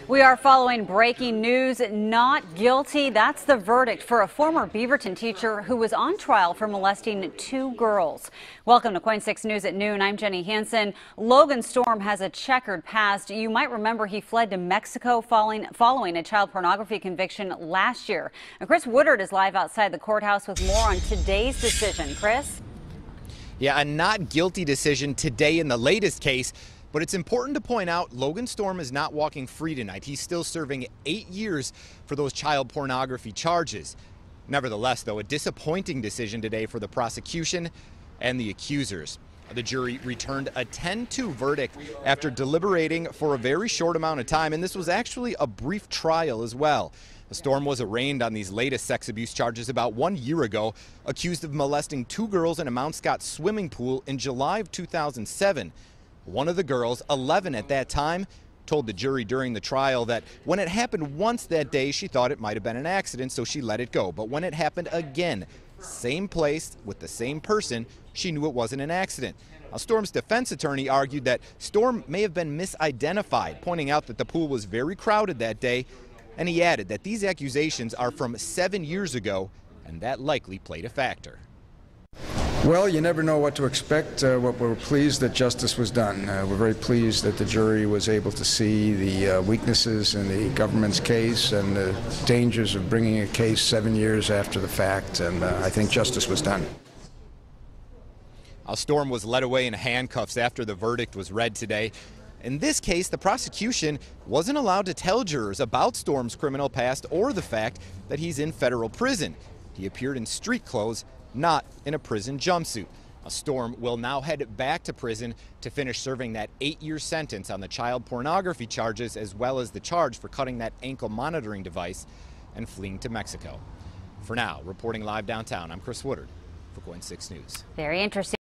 We are following breaking news. Not guilty. That's the verdict for a former Beaverton teacher who was on trial for molesting 2 girls. Welcome to KOIN 6 News at noon. I'm Jenny Hansen. Logan Storm has a checkered past. You might remember he fled to Mexico following a child pornography conviction last year. Now, Chris Woodard is live outside the courthouse with more on today's decision. Chris? Yeah, a not guilty decision today in the latest case. But it's important to point out Logan Storm is not walking free tonight. He's still serving 8 years for those child pornography charges. Nevertheless, though, a disappointing decision today for the prosecution and the accusers. The jury returned a 10-2 verdict after deliberating for a very short amount of time, and this was actually a brief trial as well. Storm was arraigned on these latest sex abuse charges about 1 year ago, accused of molesting 2 girls in a Mount Scott swimming pool in July of 2007. One of the girls, 11 at that time, told the jury during the trial that when it happened once that day, she thought it might have been an accident, so she let it go. But when it happened again, same place with the same person, she knew it wasn't an accident. Now, Storm's defense attorney argued that Storm may have been misidentified, pointing out that the pool was very crowded that day. And he added that these accusations are from 7 years ago, and that likely played a factor. Well, you never know what to expect. We're pleased that justice was done. We're very pleased that the jury was able to see the weaknesses in the government's case and the dangers of bringing a case 7 years after the fact, and I think justice was done. Storm was led away in handcuffs after the verdict was read today. In this case, the prosecution wasn't allowed to tell jurors about Storm's criminal past or the fact that he's in federal prison. He appeared in street clothes, not in a prison jumpsuit. Storm will now head back to prison to finish serving that 8-year sentence on the child pornography charges, as well as the charge for cutting that ankle monitoring device and fleeing to Mexico. For now, reporting live downtown, I'm Chris Woodard for KOIN 6 News. Very interesting.